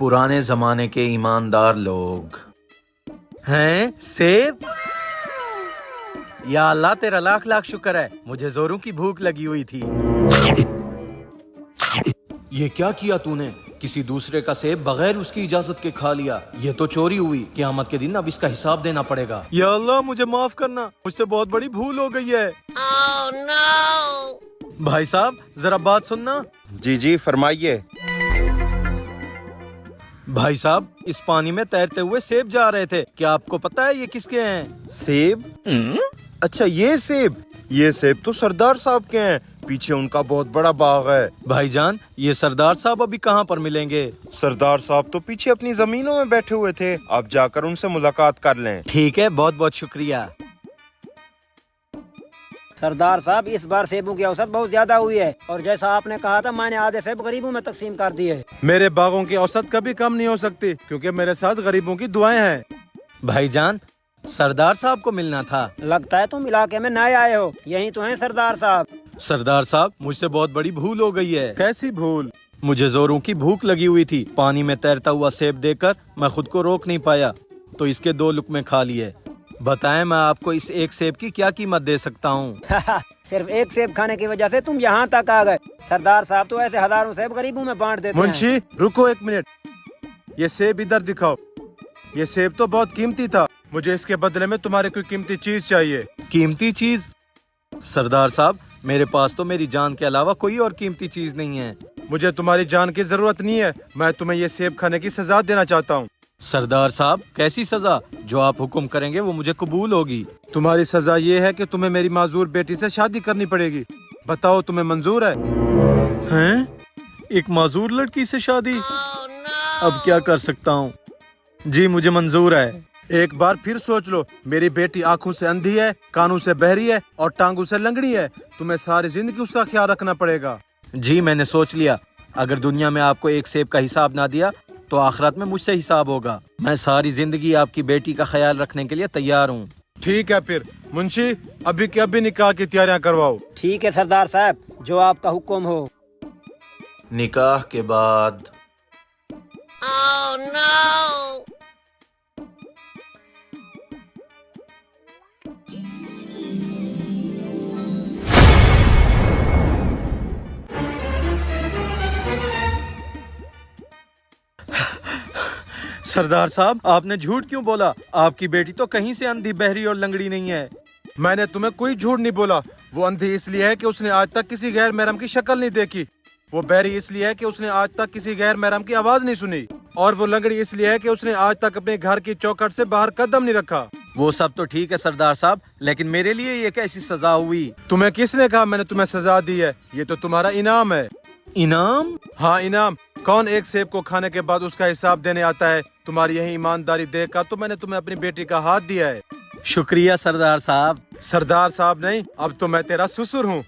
पुराने जमाने के ईमानदार लोग हैं। सेब? या अल्लाह तेरा लाख लाख शुक्र है, मुझे जोरों की भूख लगी हुई थी। ये क्या किया तूने? किसी दूसरे का सेब बगैर उसकी इजाजत के खा लिया। ये तो चोरी हुई। क़यामत के दिन अब इसका हिसाब देना पड़ेगा। या अल्लाह मुझे माफ करना, मुझसे बहुत बड़ी भूल हो गई है। Oh no! भाई साहब जरा बात सुनना। जी जी फरमाइए। भाई साहब इस पानी में तैरते हुए सेब जा रहे थे, क्या आपको पता है ये किसके हैं? सेब? अच्छा ये सेब तो सरदार साहब के हैं, पीछे उनका बहुत बड़ा बाग है। भाईजान ये सरदार साहब अभी कहाँ पर मिलेंगे? सरदार साहब तो पीछे अपनी जमीनों में बैठे हुए थे, आप जाकर उनसे मुलाकात कर लें। ठीक है, बहुत बहुत शुक्रिया। सरदार साहब इस बार सेबों की औसत बहुत ज्यादा हुई है और जैसा आपने कहा था मैंने आधे सेब गरीबों में तकसीम कर दिए। मेरे बागों की औसत कभी कम नहीं हो सकती क्योंकि मेरे साथ गरीबों की दुआएं हैं। भाईजान सरदार साहब को मिलना था। लगता है तुम इलाके में नए आए हो, यही तो हैं सरदार साहब। सरदार साहब मुझसे बहुत बड़ी भूल हो गई है। कैसी भूल? मुझे जोरों की भूख लगी हुई थी, पानी में तैरता हुआ सेब देखकर मैं खुद को रोक नहीं पाया तो इसके 2 लुक़मे खा लिए। बताएं मैं आपको इस एक सेब की क्या कीमत दे सकता हूँ? सिर्फ एक सेब खाने की वजह से तुम यहाँ तक आ गए। सरदार साहब तो ऐसे हजारों सेब गरीबों में बांट देते हैं। मुंशी रुको 1 मिनट, ये सेब इधर दिखाओ। ये सेब तो बहुत कीमती था, मुझे इसके बदले में तुम्हारी कोई कीमती चीज चाहिए। कीमती चीज? सरदार साहब मेरे पास तो मेरी जान के अलावा कोई और कीमती चीज नहीं है। मुझे तुम्हारी जान की जरूरत नहीं है, मैं तुम्हें ये सेब खाने की सजा देना चाहता हूँ। सरदार साहब कैसी सजा? जो आप हुक्म करेंगे वो मुझे कबूल होगी। तुम्हारी सजा ये है कि तुम्हें मेरी माजूर बेटी से शादी करनी पड़ेगी। बताओ तुम्हें मंजूर है? हैं? एक माजूर लड़की से शादी? Oh no! अब क्या कर सकता हूँ? जी मुझे मंजूर है। एक बार फिर सोच लो, मेरी बेटी आंखों से अंधी है, कानों से बहरी है और टांगों से लंगड़ी है। तुम्हें सारी जिंदगी उसका ख्याल रखना पड़ेगा। जी मैंने सोच लिया, अगर दुनिया में आपको एक सेब का हिसाब ना दिया तो आखिरत में मुझसे हिसाब होगा। मैं सारी जिंदगी आपकी बेटी का ख्याल रखने के लिए तैयार हूँ। ठीक है फिर मुंशी, अभी के अभी निकाह की तैयारियां करवाओ। ठीक है सरदार साहब, जो आपका हुक्म हो। निकाह के बाद Oh no! सरदार साहब आपने झूठ क्यों बोला? आपकी बेटी तो कहीं से अंधी बहरी और लंगड़ी नहीं है। मैंने तुम्हें कोई झूठ नहीं बोला। वो अंधी इसलिए है कि उसने आज तक किसी गैर महरम की शक्ल नहीं देखी। वो बहरी इसलिए है कि उसने आज तक किसी गैर महरम की आवाज नहीं सुनी। और वो लंगड़ी इसलिए है कि उसने आज तक अपने घर की चौखट से बाहर कदम नहीं रखा। वो सब तो ठीक है सरदार साहब, लेकिन मेरे लिए ये कैसी सजा हुई? तुम्हें किसने कहा मैंने तुम्हें सजा दी है? ये तो तुम्हारा इनाम है। इनाम? हाँ इनाम। कौन एक सेब को खाने के बाद उसका हिसाब देने आता है? तुम्हारी यही ईमानदारी देखकर तो मैंने तुम्हें अपनी बेटी का हाथ दिया है। शुक्रिया सरदार साहब। सरदार साहब नहीं, अब तो मैं तेरा ससुर हूँ।